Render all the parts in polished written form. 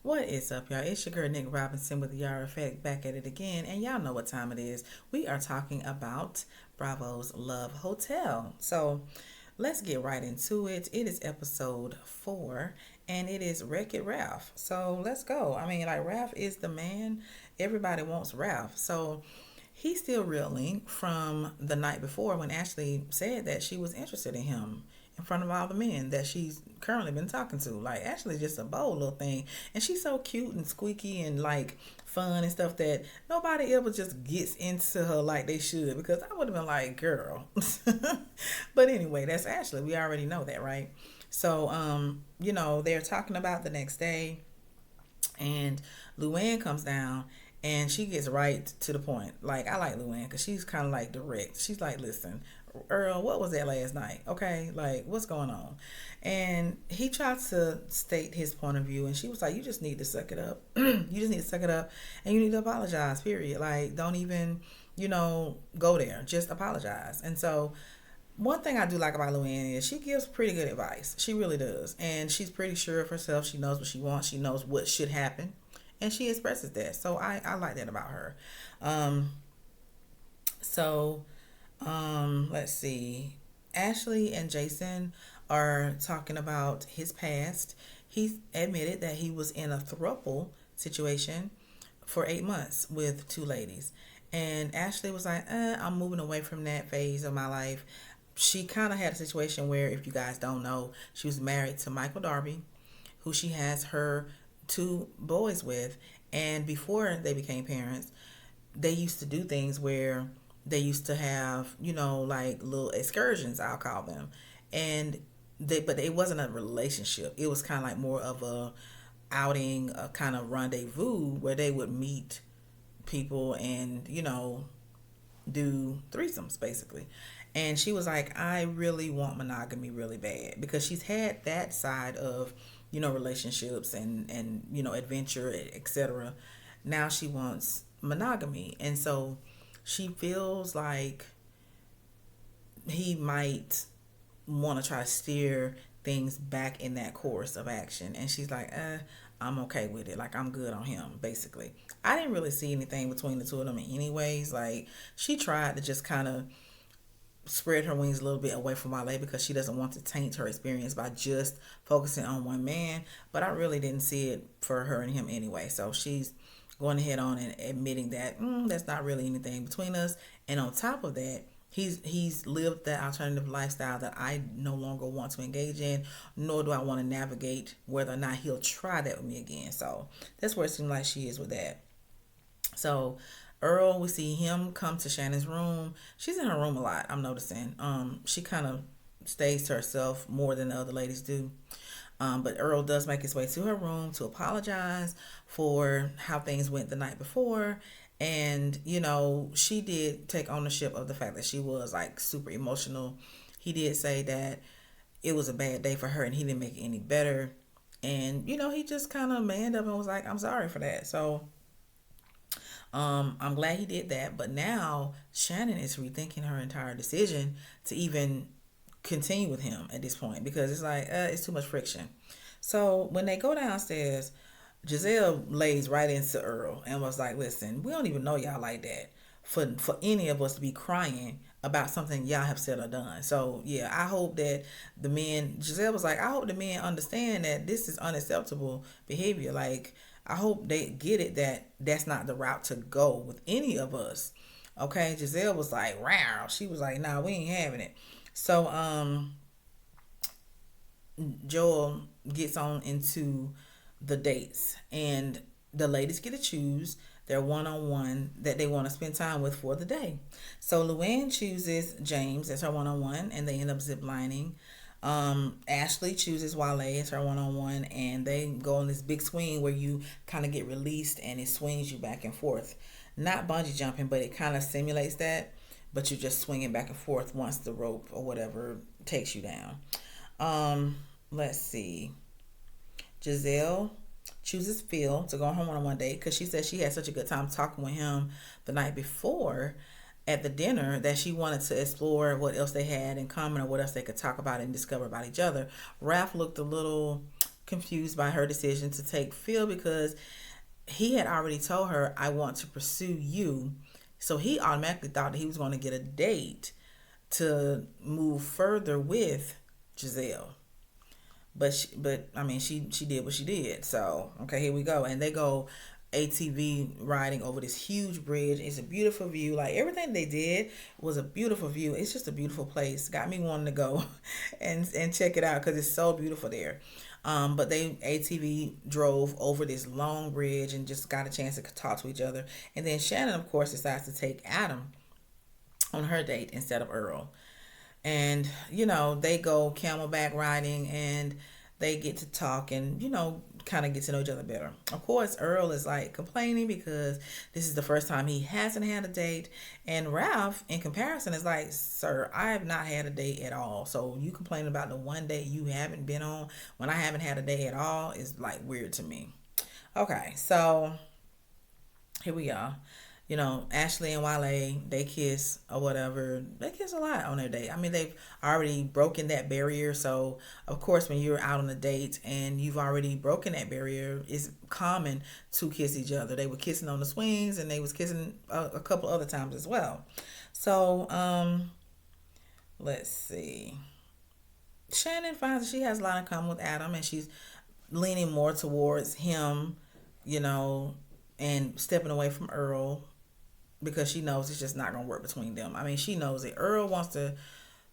What is up, y'all? It's your girl Nick Robinson with the Yara Effect back at it again, and y'all know what time it is. We are talking about Bravo's Love Hotel. So let's get right into it. It is episode 4, and it is Wreck It Ralph. So let's go. I mean, like, Ralph is the man. Everybody wants Ralph. So he's still reeling from the night before when Ashley said that she was interested in him in front of all the men that she's currently been talking to. Like, Ashley's just a bold little thing. And she's so cute and squeaky and like fun and stuff that nobody ever just gets into her like they should, because I would have been like, girl. But anyway, that's Ashley. We already know that, right? So, they're talking about the next day, and Luann comes down and she gets right to the point. Like, I like Luann because she's kind of like direct. She's like, listen, Earl, what was that last night? Okay, like, what's going on? And he tried to state his point of view, and she was like, you just need to suck it up. You just need to suck it up, and you need to apologize, period. Like, don't even, go there. Just apologize. And so, one thing I do like about Luann is she gives pretty good advice. She really does. And she's pretty sure of herself. She knows what she wants. She knows what should happen. And she expresses that. So I like that about her. Um, let's see. Ashley and Jason are talking about his past. He admitted that he was in a throuple situation for 8 months with two ladies. And Ashley was like, I'm moving away from that phase of my life. She kind of had a situation where, if you guys don't know, she was married to Michael Darby, who she has her two boys with. And before they became parents, they used to do things where they used to have, like little excursions, I'll call them. And but it wasn't a relationship. It was kind of like more of a outing, a kind of rendezvous where they would meet people and, do threesomes basically. And she was like, I really want monogamy really bad, because she's had that side of, relationships and adventure, etc. Now she wants monogamy. And so she feels like he might want to try to steer things back in that course of action. And she's like, I'm okay with it. Like, I'm good on him, basically. I didn't really see anything between the two of them anyways. Like, she tried to just kind of spread her wings a little bit away from Wale because she doesn't want to taint her experience by just focusing on one man. But I really didn't see it for her and him anyway. So she's going ahead on and admitting that that's not really anything between us. And on top of that, he's lived that alternative lifestyle that I no longer want to engage in, nor do I want to navigate whether or not he'll try that with me again. So that's where it seems like she is with that. So Earl, we see him come to Shannon's room. She's in her room a lot, I'm noticing. She kind of stays to herself more than the other ladies do. But Earl does make his way to her room to apologize for how things went the night before. And, she did take ownership of the fact that she was like super emotional. He did say that it was a bad day for her and he didn't make it any better. And, he just kind of manned up and was like, I'm sorry for that. So I'm glad he did that. But now Shannon is rethinking her entire decision to even continue with him at this point, because it's like, it's too much friction. So when they go downstairs, Gizelle lays right into Earl and was like, listen, we don't even know y'all like that for any of us to be crying about something y'all have said or done. So yeah, I hope that Gizelle was like, I hope the men understand that this is unacceptable behavior. Like, I hope they get it that that's not the route to go with any of us. Okay, Gizelle was like, wow. She was like, nah, we ain't having it. So Joel gets on into the dates, and the ladies get to choose their one-on-one that they want to spend time with for the day. So Luann chooses James as her one-on-one, and they end up ziplining. Ashley chooses Wale as her one-on-one, and they go on this big swing where you kind of get released and it swings you back and forth. Not bungee jumping, but it kind of simulates that, but you're just swinging back and forth once the rope or whatever takes you down. Let's see. Gizelle chooses Phil to go on her one-on-one date because she says she had such a good time talking with him the night before at the dinner that she wanted to explore what else they had in common or what else they could talk about and discover about each other. Ralph looked a little confused by her decision to take Phil because he had already told her, I want to pursue you. So he automatically thought that he was going to get a date to move further with Gizelle. But I mean, she did what she did. So okay, here we go, and they go ATV riding over this huge bridge. It's a beautiful view. Like everything they did was a beautiful view. It's just a beautiful place. Got me wanting to go and check it out because it's so beautiful there. But they ATV drove over this long bridge and just got a chance to talk to each other. And then Shannon, of course, decides to take Adam on her date instead of Earl. And they go camelback riding and they get to talk and kind of get to know each other better. Of course, Earl is like complaining because this is the first time he hasn't had a date, and Ralph in comparison is like, sir, I have not had a date at all, so you complaining about the one date you haven't been on when I haven't had a date at all is like weird to me. Okay, so here we are. Ashley and Wale, they kiss or whatever. They kiss a lot on their date. I mean, they've already broken that barrier. So, of course, when you're out on a date and you've already broken that barrier, it's common to kiss each other. They were kissing on the swings and they was kissing a couple other times as well. So, let's see. Shannon finds that she has a lot in common with Adam and she's leaning more towards him, you know, and stepping away from Earl because she knows it's just not going to work between them. I mean, she knows that Earl wants to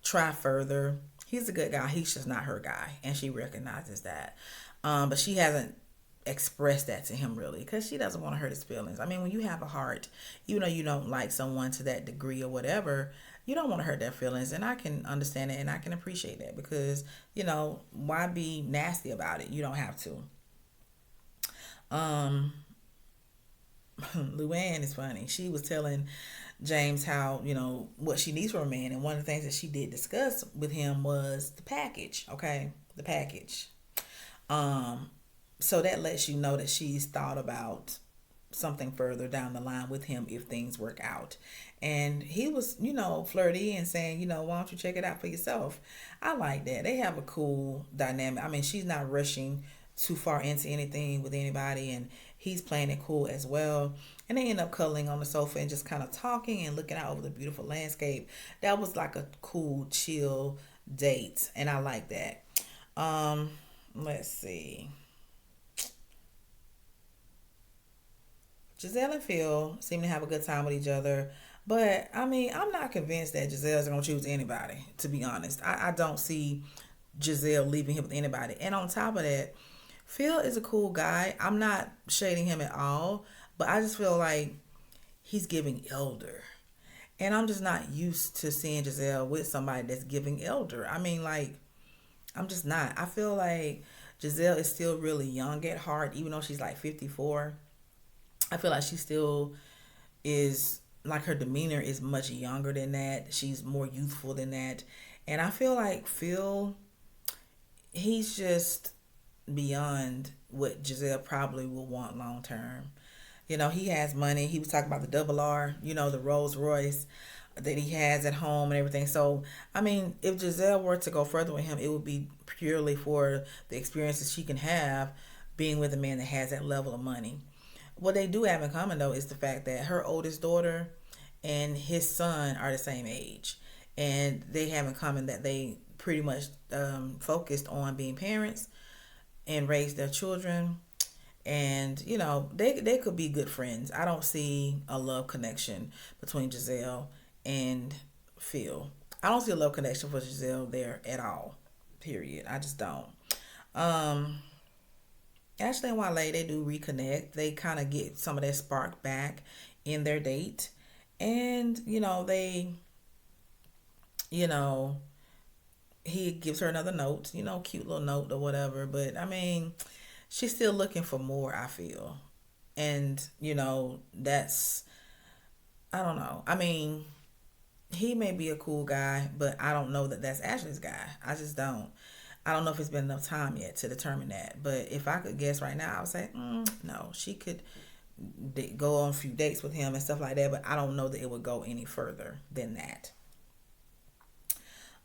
try further. He's a good guy. He's just not her guy. And she recognizes that. But she hasn't expressed that to him really because she doesn't want to hurt his feelings. I mean, when you have a heart, even though you don't like someone to that degree or whatever, you don't want to hurt their feelings. And I can understand it and I can appreciate that because, why be nasty about it? You don't have to. Luann is funny. She was telling James how, what she needs from a man. And one of the things that she did discuss with him was the package. Okay. The package. So that lets you know that she's thought about something further down the line with him if things work out. And he was, flirty and saying, why don't you check it out for yourself? I like that. They have a cool dynamic. I mean, she's not rushing too far into anything with anybody and he's playing it cool as well. And they end up cuddling on the sofa and just kind of talking and looking out over the beautiful landscape. That was like a cool, chill date. And I like that. Let's see. Gizelle and Phil seem to have a good time with each other. But, I mean, I'm not convinced that Gizelle's going to choose anybody, to be honest. I don't see Gizelle leaving him with anybody. And on top of that, Phil is a cool guy. I'm not shading him at all. But I just feel like he's giving elder. And I'm just not used to seeing Gizelle with somebody that's giving elder. I mean, like, I'm just not. I feel like Gizelle is still really young at heart, even though she's like 54. I feel like she still is, like her demeanor is much younger than that. She's more youthful than that. And I feel like Phil, he's just beyond what Gizelle probably will want long term. He has money. He was talking about the double R, the Rolls Royce that he has at home and everything. So, I mean, if Gizelle were to go further with him, it would be purely for the experiences she can have being with a man that has that level of money. What they do have in common, though, is the fact that her oldest daughter and his son are the same age. And they have in common that they pretty much focused on being parents and raised their children. And, they could be good friends. I don't see a love connection between Gizelle and Phil. I don't see a love connection for Gizelle there at all. Period. I just don't. Ashley and Wale, they do reconnect. They kind of get some of that spark back in their date. And, he gives her another note, cute little note or whatever. But, I mean, she's still looking for more, I feel. And, that's, I don't know. I mean, he may be a cool guy, but I don't know that that's Ashley's guy. I just don't. I don't know if it's been enough time yet to determine that. But if I could guess right now, I would say, no, she could go on a few dates with him and stuff like that. But I don't know that it would go any further than that.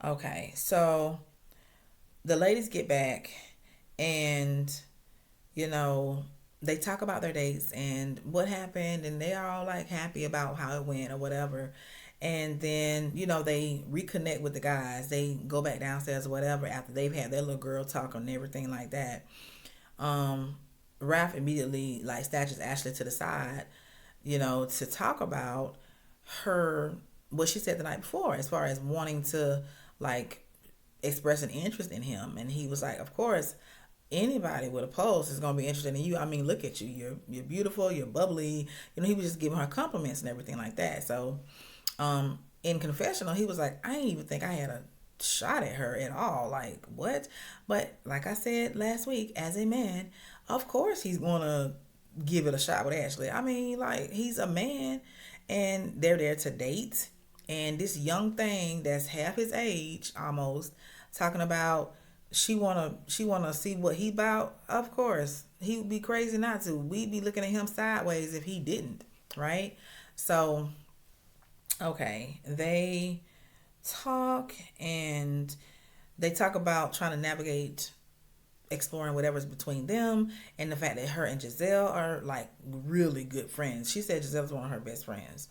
Okay, so the ladies get back And, you know, they talk about their dates and what happened, and they are all like happy about how it went or whatever. And then, they reconnect with the guys. They go back downstairs or whatever after they've had their little girl talk and everything like that. Um, Raph immediately like snatches Ashley to the side, to talk about her what she said the night before as far as wanting to like express an interest in him. And he was like, of course, anybody with a pulse is gonna be interested in you. I mean, look at you. You're beautiful, you're bubbly. He was just giving her compliments and everything like that. So in confessional, he was like, I didn't even think I had a shot at her at all. Like, what? But like I said last week, as a man, of course he's gonna give it a shot with Ashley. I mean, like, he's a man and they're there to date. And this young thing that's half his age almost talking about she wanna see what he about. Of course, he would be crazy not to. We'd be looking at him sideways if he didn't, right? So okay, they talk and they talk about trying to navigate exploring whatever's between them, and the fact that her and Gizelle are like really good friends. She said Giselle's one of her best friends.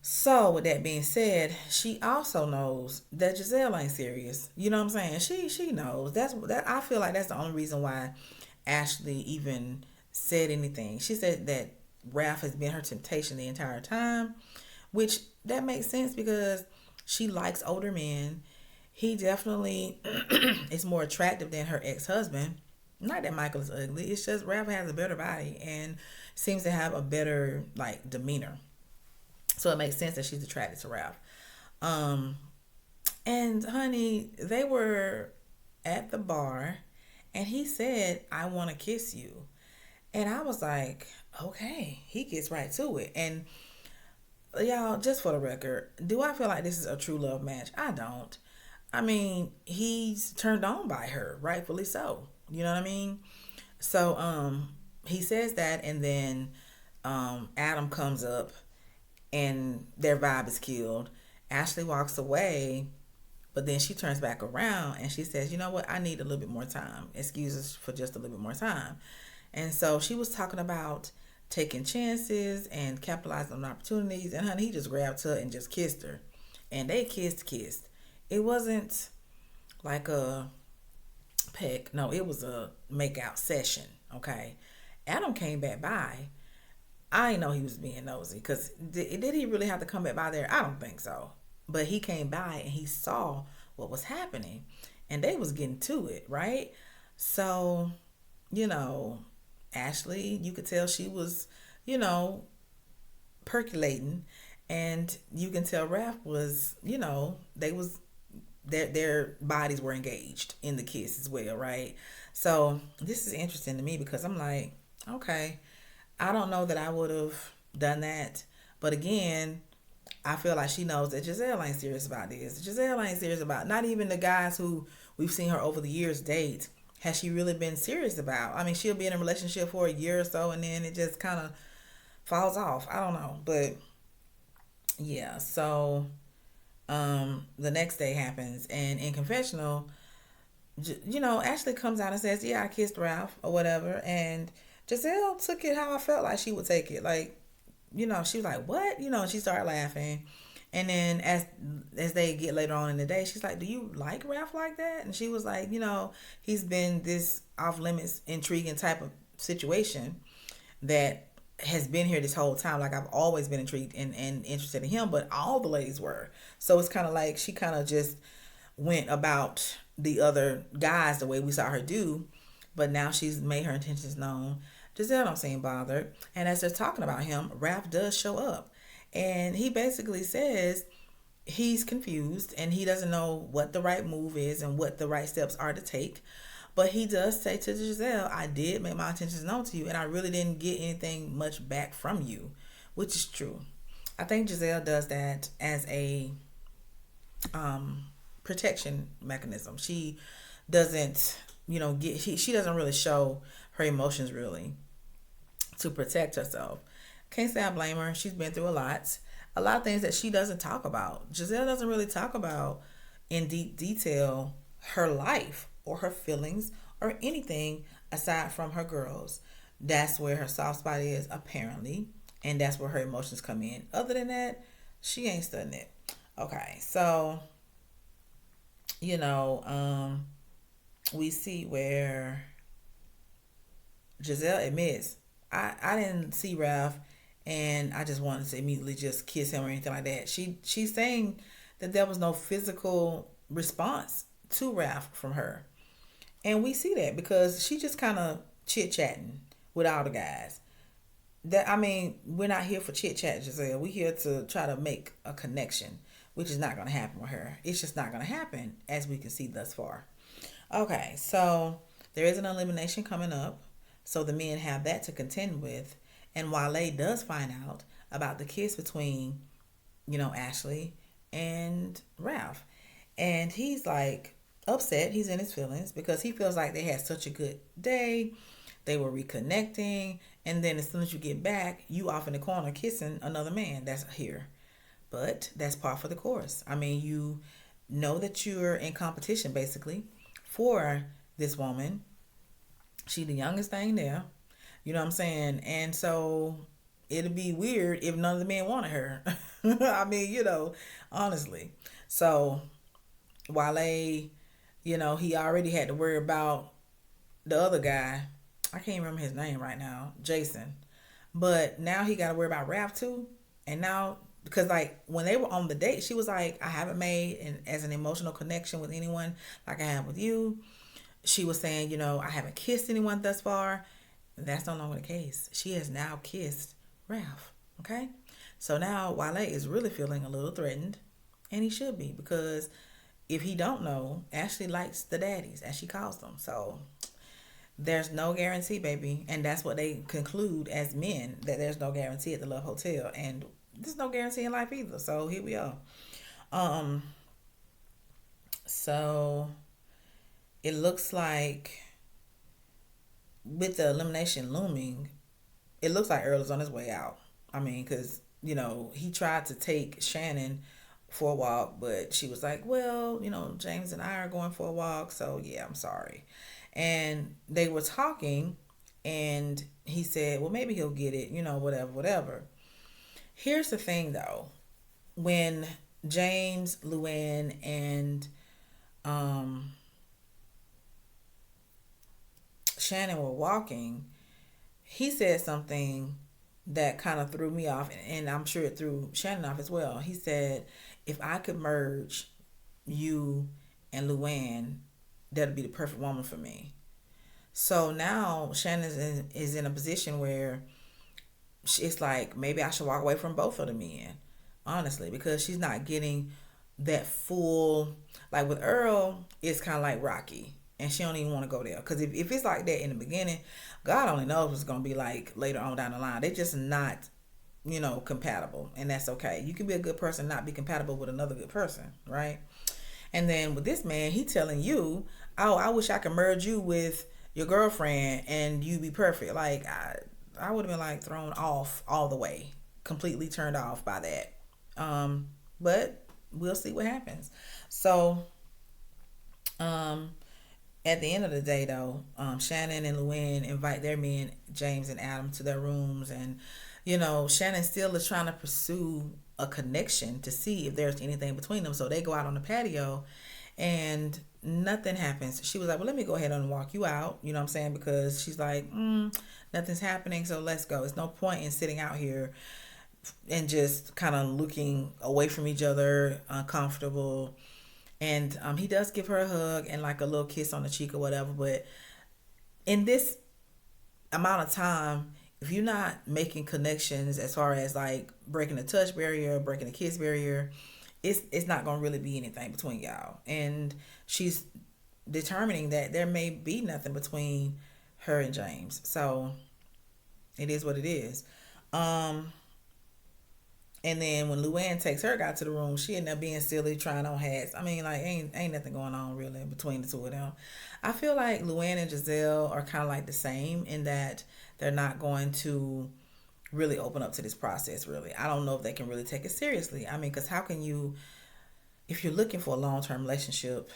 So with that being said, she also knows that Gizelle ain't serious. You know what I'm saying? She knows. That I feel like that's the only reason why Ashley even said anything. She said that Ralph has been her temptation the entire time, which that makes sense because she likes older men. He definitely is more attractive than her ex-husband. Not that Michael is ugly. It's just Ralph has a better body and seems to have a better like demeanor. So it makes sense that she's attracted to Ralph. Um, and honey, they were at the bar and he said, I want to kiss you. And I was like, okay, he gets right to it. And y'all, just for the record, do I feel like this is a true love match? I don't. I mean, he's turned on by her, rightfully so. You know what I mean? So he says that, and then Adam comes up and their vibe is killed. Ashley walks away, but then she turns back around and she says, you know what, I need a little bit more time. Excuses for just a little bit more time. And so she was talking about taking chances and capitalizing on opportunities. And honey, he just grabbed her and just kissed her. And they kissed. It wasn't like a peck. No, it was a make out session. Okay. Adam came back by. I didn't know he was being nosy because did he really have to come back by there? I don't think so. But he came by and he saw what was happening and they was getting to it, right? So, you know, Ashley, you could tell she was, percolating, and you can tell Raph was, they was their bodies were engaged in the kiss as well, right? So this is interesting to me because I'm like, okay, I don't know that I would have done that, but again, I feel like she knows that Gizelle ain't serious about this. Gizelle ain't serious about not even the guys who we've seen her over the years date. Has she really been serious about? I mean, she'll be in a relationship for a year or so and then it just kind of falls off. I don't know, but yeah. So the next day happens, and in confessional, Ashley comes out and says, "Yeah, I kissed Ralph or whatever," and Giselle took it how I felt like she would take it. Like, she was like, "What?" She started laughing. And then as they get later on in the day, she's like, "Do you like Ralph like that?" And she was like, he's been this off limits, intriguing type of situation that has been here this whole time. Like, I've always been intrigued and interested in him, but all the ladies were. So it's kind of like she kind of just went about the other guys the way we saw her do, but now she's made her intentions known. Gizelle don't seem bothered. And as they're talking about him, Ralph does show up. And he basically says he's confused and he doesn't know what the right move is and what the right steps are to take. But he does say to Gizelle, I did make my intentions known to you and I really didn't get anything much back from you, which is true. I think Gizelle does that as a protection mechanism. She doesn't, she doesn't really show her emotions really to protect herself. Can't say I blame her. She's been through a lot. A lot of things that she doesn't talk about. Gizelle doesn't really talk about in deep detail her life or her feelings or anything aside from her girls. That's where her soft spot is, apparently. And that's where her emotions come in. Other than that, she ain't studying it. Okay, so, you know, we see where Gizelle admits, I didn't see Ralph and I just wanted to immediately just kiss him or anything like that. She's saying that there was no physical response to Ralph from her. And we see that because she just kind of chit chatting with all the guys. That I mean, we're not here for chit chat, Giselle. We're here to try to make a connection, which is not going to happen with her. It's just not going to happen, as we can see thus far. Okay, so there is an elimination coming up, so the men have that to contend with. And Wale does find out about the kiss between, Ashley and Ralph, and he's like upset. He's in his feelings because he feels like they had such a good day. They were reconnecting, and then as soon as you get back, you off in the corner kissing another man that's here. But that's par for the course. I mean, you know that you're in competition basically for this woman. She the youngest thing there. You know what I'm saying? And so it'd be weird if none of the men wanted her. I mean, honestly. So Wale, he already had to worry about the other guy. I can't remember his name right now, Jason. But now he got to worry about Ralph too. And now, because like when they were on the date, she was like, I haven't made as an emotional connection with anyone like I have with you. She was saying, I haven't kissed anyone thus far. That's no longer the case. She has now kissed Ralph. Okay? So now Wale is really feeling a little threatened. And he should be, because if he don't know, Ashley likes the daddies, as she calls them. So there's no guarantee, baby. And that's what they conclude as men, that there's no guarantee at the Love Hotel. And there's no guarantee in life either. So here we are. So it looks like with the elimination looming, it looks like Earl is on his way out. I mean, because, he tried to take Shannon for a walk, but she was like, well, James and I are going for a walk, so yeah, I'm sorry. And they were talking, and he said, well, maybe he'll get it, whatever, whatever. Here's the thing, though. When James, Luann, and Shannon were walking, he said something that kind of threw me off, and I'm sure it threw Shannon off as well. He said, if I could merge you and Luann, that'd be the perfect woman for me. So now Shannon is in a position where it's like, maybe I should walk away from both of the men, honestly, because she's not getting that full, like with Earl, it's kind of like Rocky, and she don't even want to go there, because if it's like that in the beginning, God only knows what's going to be like later on down the line. They're just not, compatible, and that's okay. You can be a good person, not be compatible with another good person, right? And then with this man, he telling you, oh, I wish I could merge you with your girlfriend and you be perfect. Like, I would have been like thrown off all the way, completely turned off by that. But we'll see what happens. So, at the end of the day, though, Shannon and Luann invite their men, James and Adam, to their rooms. And, Shannon still is trying to pursue a connection to see if there's anything between them. So they go out on the patio and nothing happens. She was like, well, let me go ahead and walk you out. You know what I'm saying? Because she's like, nothing's happening, so let's go. It's no point in sitting out here and just kind of looking away from each other, uncomfortable. And he does give her a hug and like a little kiss on the cheek or whatever. But in this amount of time, if you're not making connections as far as like breaking the touch barrier, breaking the kiss barrier, it's not gonna really be anything between y'all. And she's determining that there may be nothing between her and James. So it is what it is. And then when Luann takes her guy to the room, she ended up being silly, trying on hats. I mean, like, ain't nothing going on really between the two of them. I feel like Luann and Gizelle are kind of like the same in that they're not going to really open up to this process, really. I don't know if they can really take it seriously. I mean, because how can you, if you're looking for a long-term relationship,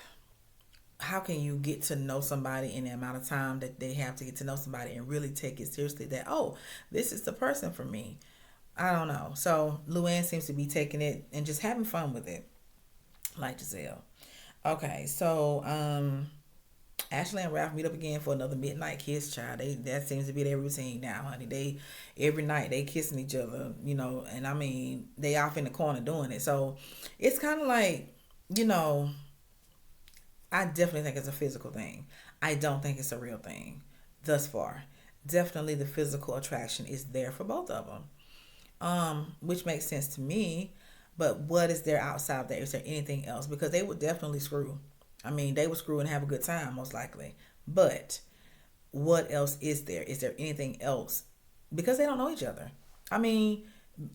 how can you get to know somebody in the amount of time that they have to get to know somebody and really take it seriously that, oh, this is the person for me? I don't know. So Luann seems to be taking it and just having fun with it, like Gizelle. Okay, so Ashley and Ralph meet up again for another midnight kiss, child. That seems to be their routine now, honey. They every night they kissing each other, and I mean they off in the corner doing it. So it's kind of like, you know, I definitely think it's a physical thing. I don't think it's a real thing thus far. Definitely the physical attraction is there for both of them, which makes sense to me. But what is there outside of that? Is there anything else? Because they would definitely screw. I mean, they would screw and have a good time, most likely. But what else is there? Is there anything else? Because they don't know each other. I mean,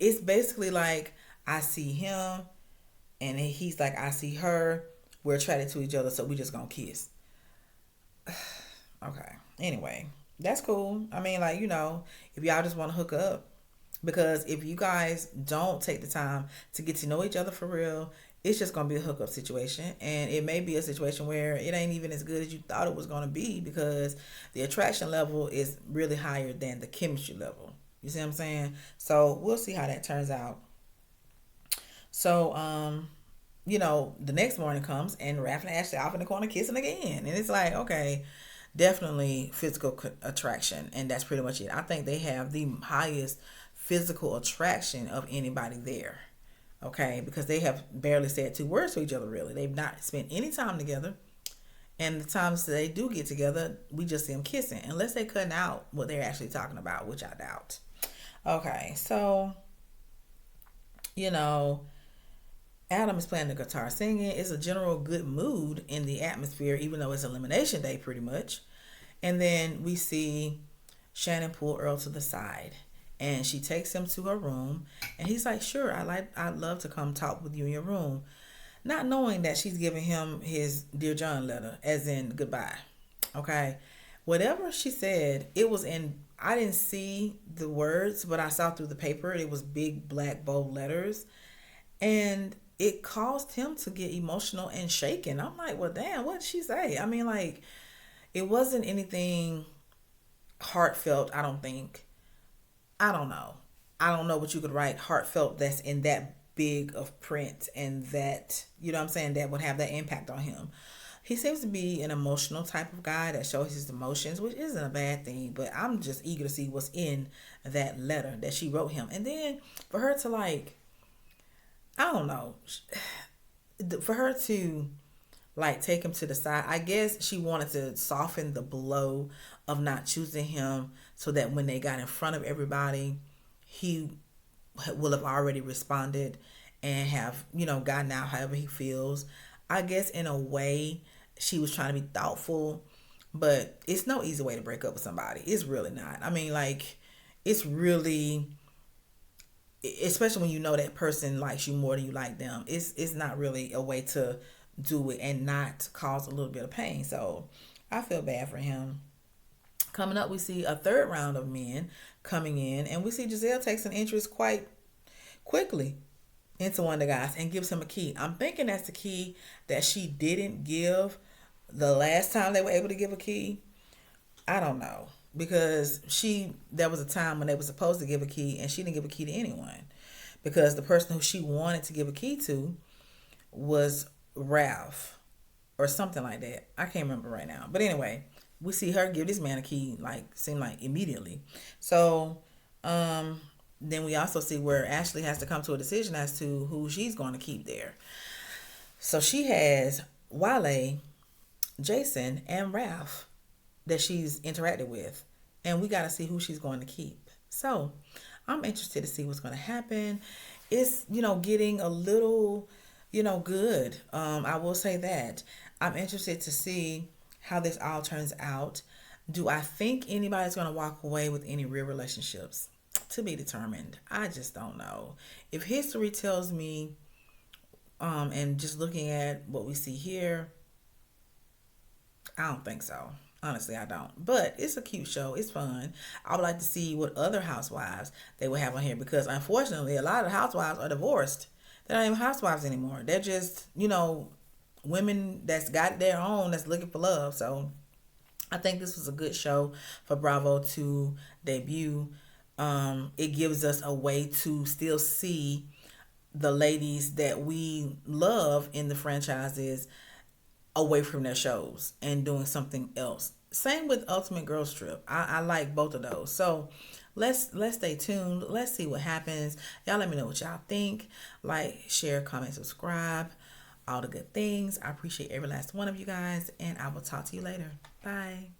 it's basically like I see him and he's like, I see her. We're attracted to each other, so we just gonna kiss. Okay. Anyway, that's cool. I mean, like, if y'all just want to hook up, because if you guys don't take the time to get to know each other for real, it's just gonna be a hookup situation, and it may be a situation where it ain't even as good as you thought it was gonna be because the attraction level is really higher than the chemistry level. You see what I'm saying? So we'll see how that turns out. So the next morning comes and Raph and Ashley off in the corner kissing again, and it's like, okay, definitely physical attraction, and that's pretty much it. I think they have the highest physical attraction of anybody there. Okay, because they have barely said two words to each other. Really, they've not spent any time together, and the times that they do get together, we just see them kissing, unless they're cutting out what they're actually talking about, which I doubt. Okay, so you know Adam is playing the guitar, singing. It's a general good mood in the atmosphere, even though it's elimination day, pretty much. And then we see Shannon pull Earl to the side, and she takes him to her room, and he's like, "Sure, I'd love to come talk with you in your room," not knowing that she's giving him his Dear John letter, as in goodbye. Okay, whatever she said, it was in. I didn't see the words, but I saw through the paper. It was big black bold letters, and it caused him to get emotional and shaken. I'm like, well, damn, what did she say? I mean, like, it wasn't anything heartfelt, I don't think. I don't know. I don't know what you could write heartfelt that's in that big of print and that, what I'm saying, that would have that impact on him. He seems to be an emotional type of guy that shows his emotions, which isn't a bad thing, but I'm just eager to see what's in that letter that she wrote him. And then for her to, like, I don't know, for her to like take him to the side. I guess she wanted to soften the blow of not choosing him so that when they got in front of everybody, he will have already responded and have, gotten out however he feels. I guess in a way she was trying to be thoughtful, but it's no easy way to break up with somebody. It's really not. I mean, like, it's really, especially when you know that person likes you more than you like them, it's not really a way to do it and not cause a little bit of pain. So I feel bad for him. Coming up, we see a third round of men coming in, and we see Gizelle takes an interest quite quickly into one of the guys and gives him a key. I'm thinking that's the key that she didn't give the last time they were able to give a key. I don't know, because there was a time when they were supposed to give a key and she didn't give a key to anyone, because the person who she wanted to give a key to was Ralph or something like that. I can't remember right now, but anyway, we see her give this man a key, like, seem like immediately. So then we also see where Ashley has to come to a decision as to who she's going to keep there. So she has Wale, Jason, and Ralph that she's interacted with, and we got to see who she's going to keep. So I'm interested to see what's going to happen. It's, getting a little, good. I will say that. I'm interested to see how this all turns out. Do I think anybody's going to walk away with any real relationships? To be determined. I just don't know. If history tells me, and just looking at what we see here, I don't think so. Honestly, I don't. But it's a cute show. It's fun. I would like to see what other housewives they would have on here, because unfortunately, a lot of housewives are divorced. They're not even housewives anymore. They're just, women that's got their own, that's looking for love. So I think this was a good show for Bravo to debut. It gives us a way to still see the ladies that we love in the franchises away from their shows and doing something else. Same with Ultimate Girls Trip. I like both of those. So let's stay tuned. Let's see what happens. Y'all let me know what y'all think. Like, share, comment, subscribe. All the good things. I appreciate every last one of you guys, and I will talk to you later. Bye.